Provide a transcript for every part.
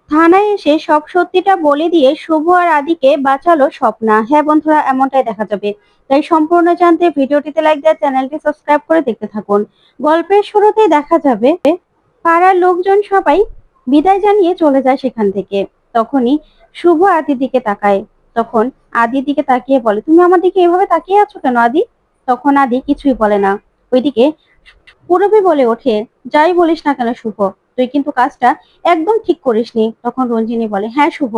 থানায় এসে সব সত্যিটা বলে দিয়ে শুভ আর আদিকে বাঁচালো স্বপ্না। হ্যাঁ বন্ধুরা, এমনটাই দেখা যাবে। তাই সম্পূর্ণ জানতে ভিডিওটিতে লাইক দিয়ে চ্যানেলটি সাবস্ক্রাইব করে দেখতে থাকুন। গল্পের শুরুতেই দেখা যাবে পাড়ার লোকজন সবাই বিদায় জানিয়ে চলে যায় সেখান থেকে। তখনই শুভ আদির দিকে তাকায়। তখন আদির দিকে তাকিয়ে বলে, তুমি আমার দিকে এভাবে তাকিয়ে আছো কেন আদি? তখন আদি কিছুই বলে না। ওইদিকে পুরবী বলে ওঠে, যাই বলিস না কেন শুভ, তুই কিন্তু কাজটা একদম ঠিক করিসনি। তখন রঞ্জিনী বলে, হ্যাঁ শুভ,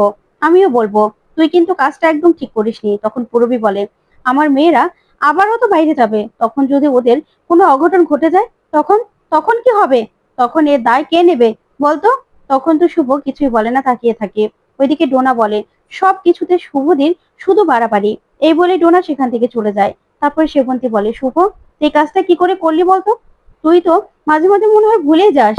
আমিও বলবো তুই কিন্তু কাজটা একদম ঠিক করিসনি। তখন পুরবী বলে, আমার মেয়েরা আবারও তো বাইরে যাবে, তখন যদি ওদের কোনো অঘটন ঘটে যায় তখন তখন কি হবে? তখন এর দায় কে নেবে বলতো? তখন তো শুভ কিছুই বলে না, তাকিয়ে থাকে। ওইদিকে ডোনা বলে, সব কিছুতে শুভদিন শুধু বাড়াবাড়ি। এই বলে ডোনা সেখান থেকে চলে যায়। তারপরে সেবন্তী বলে, শুভ এই কাজটা কি করে করলি বলতো? তুই তো মাঝে মাঝে মনে হয় ভুলে যাস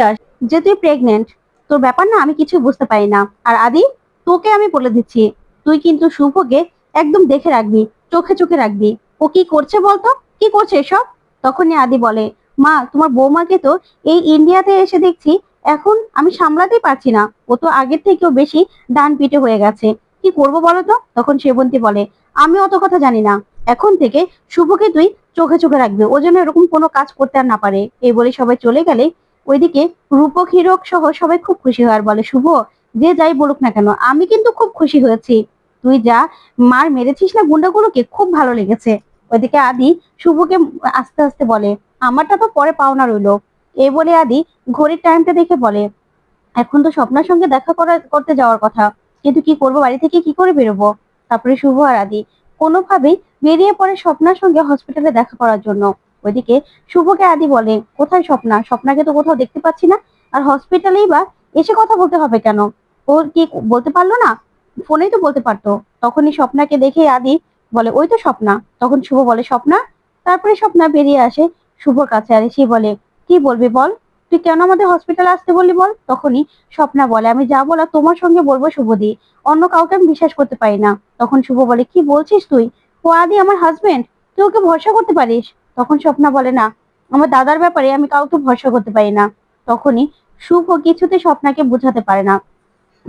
যে তুই প্রেগনেন্ট। তোর ব্যাপার না আমি কিছু বুঝতে পারি না। আর আদি, তোকে আমি বলে দিচ্ছি, তুই কিন্তু শুভকে একদম দেখে রাখবি, চোখে চোখে রাখবি। ও কি করছে বলতো, কি করছে এসব? তখনই আদি বলে, মা তোমার বৌমাকে তো এই ইন্ডিয়াতে এসে দেখছি এখন আমি সামলাতেই পারছি না। ও তো আগের থেকেও বেশি ডান পিটে হয়ে গেছে। কি করবো বলো তো? তখন সেবন্তী বলে, আমি অত কথা জানি না। এখন থেকে শুভকে তুই চোখে চোখে রাখবি, ও যেন এরকম কোনো কাজ করতে আর না পারে। এই বলে সবাই চলে গেলে ওইদিকে রূপক হিরক সহ সবাই খুব খুশি হয় আর বলে, শুভ যে যাই বলুক না কেন আমি কিন্তু খুব খুশি হয়েছি। তুই যা মার মেরেছিস না গুন্ডাগুলোকে, খুব ভালো লেগেছে। ওইদিকে আদি শুভকে আস্তে আস্তে বলে, আমারটা তো পরে পাওনা রইলো। এই বলে আদি ঘড়ির টাইমটা দেখে বলে, এখন তো স্বপ্নার সঙ্গে দেখা করতে যাওয়ার কথা, কিন্তু কি করবো, বাড়ি থেকে কি করে বেরোবো? তারপরে শুভ আর আদি কোনোভাবেই বেরিয়ে পড়ে স্বপ্নার সঙ্গে হসপিটালে দেখা করার জন্য। ওইদিকে শুভকে আদি বলে, কোথায় স্বপ্না? স্বপ্নাকে তো কোথাও দেখতে পাচ্ছি না। আর হসপিটালেই বা এসে কথা বলতে হবে কেন? ওর কি বলতে পারলো না? ফোনেই তো বলতে পারতো। তখনই স্বপ্নাকে দেখে আদি বলে, ওই তো স্বপ্না। তখন শুভ বলে, স্বপ্না? তারপরে স্বপ্না বেরিয়ে আসে শুভর কাছে আর সে বলে, কি বলবি বল, তুই কেন আমাদের হসপিটালে আসতে বললি বল? তখনই স্বপ্না বলে, আমি যা বলার তোমার সঙ্গে বলবো শুভদি, অন্য কাউকে আমি বিশ্বাস করতে পারি না। তখন শুভ বলে, কি বলছিস তুই? ও আদি আমার হাজবেন্ড, তুই ওকে ভরসা করতে পারিস? তখন স্বপ্না বলে, না, আমার দাদার ব্যাপারে আমি কাউকে ভরসা করতে পারি না। তখনই শুভ কিছুতে স্বপ্নাকে বোঝাতে পারে না।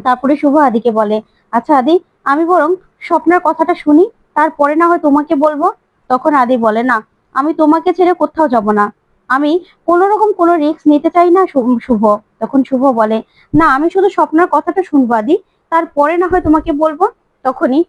তারপরে শুভ আদিকে বলে, আচ্ছা আদি, আমি বরং স্বপ্নার কথাটা শুনি, তারপরে না হয় তোমাকে বলবো। তখন আদি বলে, না, আমি তোমাকে ছেড়ে কোথাও যাব না। আমি কোন রকম কোনো রিস্ক নিতে চাই না শুভ। তখন শুভ বলে, না, আমি শুধু স্বপ্নার কথাটা শুনবো আদি, তারপরে না হয় তোমাকে বলবো। তখনই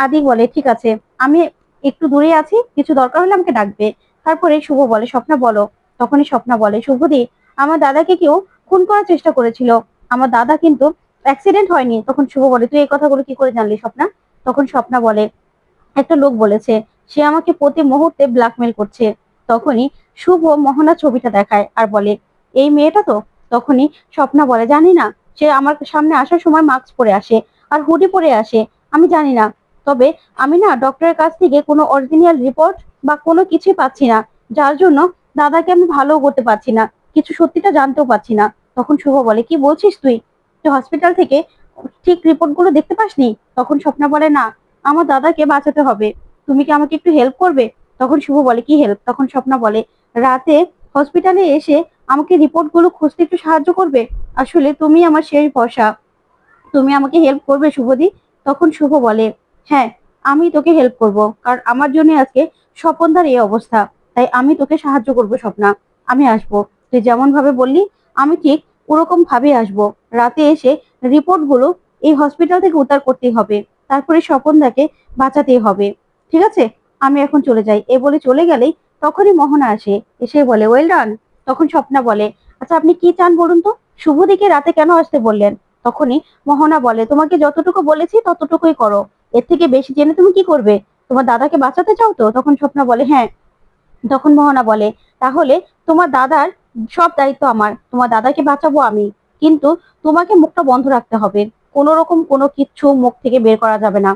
আদি বলে, ঠিক আছে, আমি একটু দূরে আছি, কিছু দরকার হলে আমাকে ডাকবে। তারপরে শুভ বলে, স্বপ্না বলো। তখনই স্বপ্না বলে, শুভদি, আমার দাদাকে কেউ খুন করার চেষ্টা করেছিল। আমার দাদা কিন্তু অ্যাক্সিডেন্ট হয়নি। তখন শুভ বলে, তুই এই কথাগুলো কি করে জানলি স্বপ্না? তখন স্বপ্না বলে, একটা লোক বলেছে, সে আমাকে প্রতি মুহূর্তে ব্ল্যাকমেল করছে। তখনই শুভ মোহনা ছবিটা দেখায় আর বলে, এই মেয়েটা তো? তখনই স্বপ্না বলে, জানি না, সে আমার সামনে আসার সময় মাস্ক পরে আসে আর হুডি পরে আসে, আমি জানি না। তবে আমি না ডক্টরের কাছ থেকে কোনো অরিজিনাল রিপোর্ট বা কোনো কিছুই পাচ্ছি না, যার জন্য দাদাকে আমি ভালো করতে পারছি না, কিছু সত্যিটা জানতেও পারছি না। তখন শুভ বলে, কি বলছিস তুই? তুই হসপিটাল থেকে ঠিক রিপোর্ট গুলো দেখতে পাসনি? তখন স্বপ্না বলে, না, আমার দাদাকে বাঁচাতে হবে, তুমি কি আমাকে একটু হেল্প করবে? তখন শুভ বলে, কি হেল্প? তখন স্বপ্না বলে, রাতে হসপিটালে এসে আমাকে রিপোর্ট গুলো খুঁজতে একটু সাহায্য করবে। আসলে তুমি আমার শেষ ভরসা, তুমি আমাকে হেল্প করবে শুভদি? তখন শুভ বলে, হ্যাঁ, আমি তোকে হেল্প করব, কারণ আমার জন্য আজকে স্বপনদার এই অবস্থা, তাই আমি তোকে সাহায্য করব স্বপ্না। আমি আসবো, তুই যেমন ভাবে বললি আমি ঠিক ওরকম ভাবে আসবো। রাতে এসে রিপোর্ট গুলো এই হসপিটাল থেকে উদ্ধার করতেই হবে, তারপরে স্বপনদাকে বাঁচাতেই হবে। ঠিক আছে, আমি এখন চলে যাই। এ বলে চলে গেলেই তখনই মোহনা আসে, এসে বলে, ওয়েল ডান। তখন স্বপ্না বলে, আচ্ছা আপনি কি চান বলুন তো, শুভদিকে রাতে কেন আসতে বললেন? তখনই মোহনা বলে, তোমাকে যতটুকু বলেছি ততটুকুই করো, এর থেকে বেশি জেনে তুমি কি করবে? তোমার দাদাকে বাঁচাতে চাও তো? তখন স্বপ্না বলে, হ্যাঁ। তখন মোহনা বলে, তাহলে তোমার দাদার সব দায়িত্ব আমার, তোমার দাদাকে বাঁচাবো আমি, কিন্তু তোমাকে মুখটা বন্ধ রাখতে হবে, কোনো রকম কোনো কিচ্ছু মুখ থেকে বের করা যাবে না।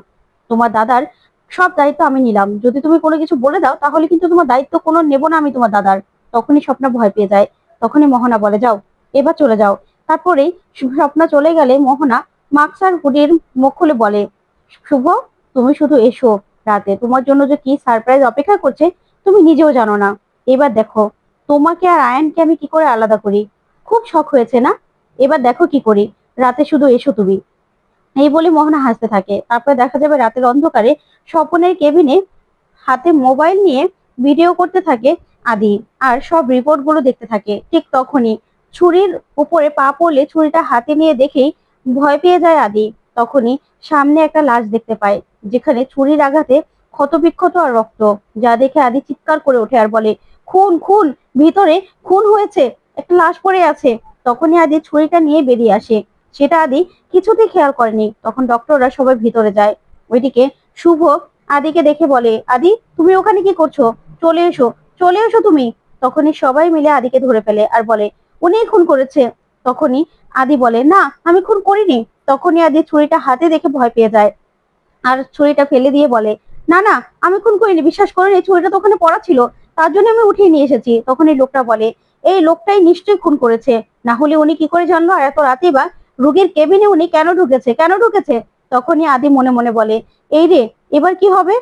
তোমার দাদার সব দায়িত্ব আমি নিলাম, যদি তুমি কোনো কিছু বলে দাও তাহলে কিন্তু তোমার দায়িত্ব কোনো নেবো না আমি তোমার দাদার। তখনই স্বপ্না ভয় পেয়ে যায়। তখনই মোহনা বলে, যাও, এবার চলে যাও। তারপরেই স্বপ্না চলে গেলে মোহনা মাস্ক আর হুডির মুখ খুলে বলে, শুভ, তুমি শুধু এসো, রাতে তোমার জন্য যে কি সারপ্রাইজ অপেক্ষা করছে তুমি নিজেও জানো না। এবার দেখো তোমাকে আর আয়ানকে আমি কি করে আলাদা করি। খুব শখ হয়েছে না? এবার দেখো কি করি। রাতে শুধু এসো তুমি। এই বলে মোহনা হাসতে থাকে। তারপরে দেখা যাবে রাতের অন্ধকারে স্বপনের কেবিনে হাতে মোবাইল নিয়ে ভিডিও করতে থাকে আদি, আর সব রিপোর্ট গুলো দেখতে থাকে। ঠিক তখনই ছুরির উপরে পা পড়লে ছুরিটা হাতে নিয়ে দেখেই ভয় পেয়ে যায় আদি। তখনই সামনে একটা লাশ দেখতে পায়, যেখানে ছুরির আঘাতে ক্ষতবিক্ষত আর রক্ত। যা দেখে আদি চিৎকার করে ওঠে আর বলে, খুন খুন, ভিতরে খুন হয়েছে, একটা লাশ পড়ে আছে। তখনই আদি ছুরিটা নিয়ে বেরিয়ে আসে। সেটা আদি কিছুতেই খেয়াল করেনি। তখন ডক্টররা সবাই ভিতরে যায়। ওইদিকে শুভ আদিকে দেখে বলে, আদি তুমি ওখানে কি করছো? চলে এসো, চলে এসো তুমি। তখনই সবাই মিলে আদিকে ধরে ফেলে আর বলে, উনি খুন করেছে। তখনই আদি বলে, না আমি খুন করিনি। তখনই আদি ছুরিটা হাতে দেখে ভয় পেয়ে যায় আর ছুরিটা ফেলে দিয়ে বলে, না না আমি খুন করিনি, বিশ্বাস করিনি, ছুরিটা তো ওখানে পড়া ছিল, তার জন্য আমি উঠিয়ে নিয়ে এসেছি। তখন এই লোকটা বলে, এই লোকটাই নিশ্চয়ই খুন করেছে, না হলে উনি কি করে জানলো আর এত রাতে বা রোগীর কেবিনে উনি কেন ঢুকেছে? তখনই আদি মনে মনে বলে, এই রে, এবার কি হবে?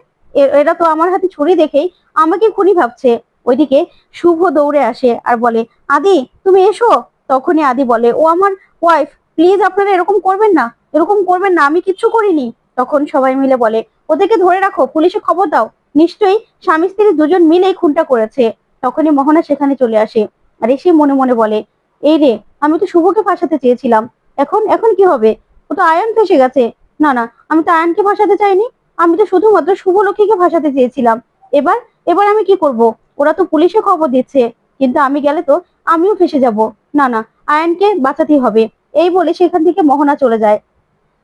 এরা তো আমার হাতে ছুরি দেখেই আমাকে খুনি ভাবছে। ওইদিকে শুভ দৌড়ে আসে আর বলে, আদি তুমি এসো। তখনই আদি বলে, ও আমার ওয়াইফ, প্লিজ আপনারা এরকম করবেন না, এরকম করবেন না, আমি কিচ্ছু করিনি। তখন সবাই মিলে বলে, ওদেরকে ধরে রাখো, পুলিশে খবর দাও, নিশ্চয়ই স্বামী স্ত্রী দুজন মিলেই খুনটা করেছে। তখনই মোহনা সেখানে চলে আসে আর এসে মনে মনে বলে, এই রে, আমি তো শুভকে ফাঁসাতে চেয়েছিলাম, এখন এখন কি হবে? ও তো আয়ন ফেসে গেছে। না না, আমি তো আয়নকে ফাঁসাতে চাইনি, আমি তো শুধুমাত্র শুভলক্ষীকে ফাঁসাতে চেয়েছিলাম। এবার এবার আমি কি করব? ওরা তো পুলিশে খবর দিচ্ছে, কিন্তু আমি গেলে তো আমিও ফেসে যাব। না না, আয়নকে বাঁচাতেই হবে। এই বলে সেখান থেকে মোহনা চলে যায়।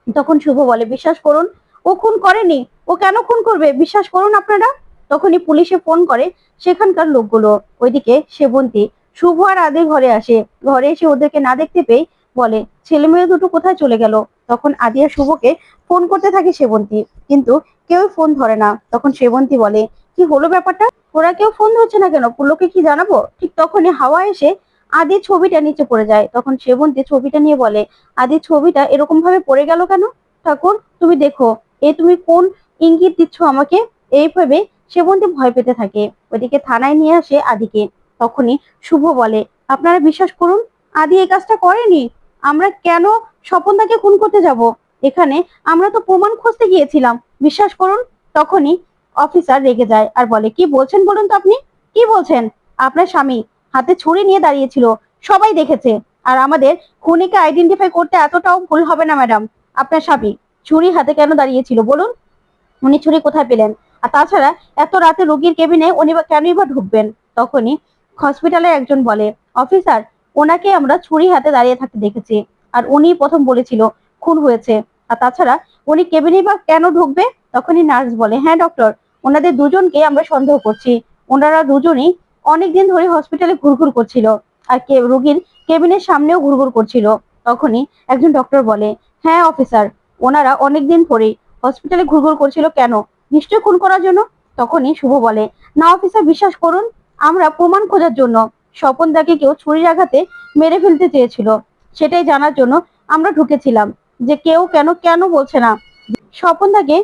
তখন শুভ বলে, বিশ্বাস করুন, ও খুন করেনি, ও কেন খুন করবে, বিশ্বাস করুন আপনারা। তখনই পুলিশে ফোন করে সেখানকার লোকগুলো। ওইদিকে সেবন্তী শুভ আর আদি ঘরে আসে। ঘরে এসে ওদেরকে না দেখতে পেয়ে বলে, ছেলে মেয়ে দুটো কোথায় চলে গেল? তখন আদি আর শুভকে ফোন করতে থাকে সেবন্তী, কিন্তু কেউ ফোন ধরে না। তখন সেবন্তী বলে, কি হলো ব্যাপারটা? ওরা কেউ ফোন ধরছে না কেন? পুলকে কি জানাবো? ঠিক তখনই হাওয়া এসে আদির ছবিটা নিচে পড়ে যায়। তখন সেবন্তী ছবিটা নিয়ে বলে, আদির ছবিটা এরকম ভাবে পড়ে গেল কেন? ঠাকুর তুমি দেখো, তুমি কোন ইঙ্গিত দিচ্ছ আমাকে? এইভাবে সেবন্তী ভয় পেতে থাকে। ওইদিকে থানায় নিয়ে আসে আদিকে। তখনই শুভ বলে, আপনারা বিশ্বাস করুন, আদি এই কাজটা করেনি। আমরা কেন স্বপনদাকে খুন করতে যাব? এখানে আমরা তো প্রমাণ খুঁজতে গিয়েছিলাম, বিশ্বাস করুন। তখনই অফিসার রেগে যায় আর বলে, কি বলছেন বলুন তো আপনি, কি বলছেন? আপনার স্বামী হাতে ছুরি নিয়ে দাঁড়িয়েছিল, সবাই দেখেছে। আর আমাদের খুনিকে আইডেন্টিফাই করতে এতটাও ভুল হবে না ম্যাডাম। আপনার স্বামী ছুরি হাতে কেন দাঁড়িয়েছিল বলুন? উনি ছুরি কোথায় পেলেন? আর তাছাড়া এত রাতে রোগীর কেবিনে উনি বা কেনই বা ঢুকবেন? তখনই হসপিটালের একজন বলে, অফিসার, ওনাকে আমরা ছুরি হাতে দাঁড়িয়ে থাকতে দেখেছি, আর উনি প্রথম বলেছিল খুন হয়েছে। আর তাছাড়া উনি কেবিনে বা কেন ঢুকবে? তখনই নার্স বলে, হ্যাঁ ডক্টর, ওনাদের দুজনকে আমরা সন্দেহ করছি। ওনারা দুজনই অনেকদিন ধরে হসপিটালে ঘুরঘুর করছিল, আর রোগীর কেবিনের সামনেও ঘুরঘুর করছিল। তখনই একজন ডক্টর বলে, হ্যাঁ অফিসার, ওনারা অনেকদিন ধরেই হসপিটালে ঘুরঘুর করছিল। কেন? নিশ্চয় খুন করার জন্য। তখনই শুভ বলে, না অফিসার, বিশ্বাস করুন, আমরা প্রমাণ খোঁজার জন্য, স্বপনদাকে কেউ ছুরির আঘাতে মেরে ফেলতে চেয়েছিল, সেটাই জানার জন্য আমরা ঢুকেছিলাম, যে কেউ কেন কেন বলছে না স্বপনদাকে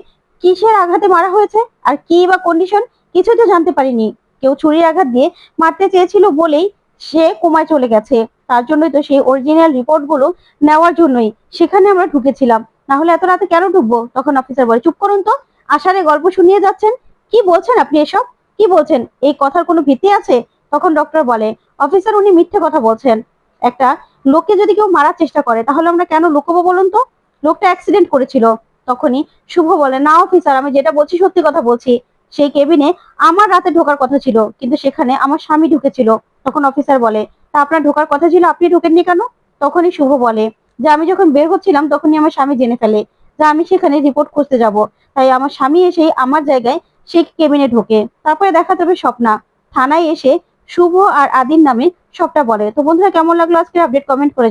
কিসের আঘাতে মারা হয়েছে আর কি বা কন্ডিশন, কিছুই তো জানতে পারিনি। কেউ ছুরির আঘাত দিয়ে মারতে চেয়েছিল বলেই সে কোমায় চলে গেছে। তার জন্যই তো সেই অরিজিনাল রিপোর্ট গুলো নেওয়ার জন্যই সেখানে আমরা ঢুকেছিলাম, না হলে এত রাতে কেন ঢুকবো? তখন অফিসার বলে, চুপ করুন তো, আষাঢ়ে গল্প শুনিয়ে যাচ্ছেন, কি বলছেন আপনি এসব? কি বলছেন? এই কথার কোনো ভিত্তি আছে? তখন ডক্টর বলে, অফিসার উনি মিথ্যে কথা বলছেন। একটা লোককে যদি কেউ মারার চেষ্টা করে তাহলে আমরা কেন লুকোবো বলুন তো? লোকটা অ্যাক্সিডেন্ট করেছিল। তখনই শুভ বলে, না অফিসার, আমি যেটা বলছি সত্যি কথা বলছি। সেই কেবিনে আমার রাতে ঢোকার কথা ছিল, কিন্তু সেখানে আমার স্বামী ঢুকেছিল। তখন অফিসার বলে, তা আপনার ঢোকার কথা ছিল, আপনি ঢোকেননি কেন? তখনই শুভ বলে, যে আমি যখন বের হচ্ছিলাম তখনই আমার স্বামী জেনে ফেলে যে আমি সেখানে রিপোর্ট খুঁজতে যাব। তাই আমার স্বামী এসে আমার জায়গায় সেই কেবিনে ঢোকে। তারপরে দেখা যাবে স্বপ্না থানায় এসে শুভ আর আদির নামে সবটা বলে। তো বন্ধুরা, কেমন লাগলো আজকের আপডেট? কমেন্ট করে জানাবেন।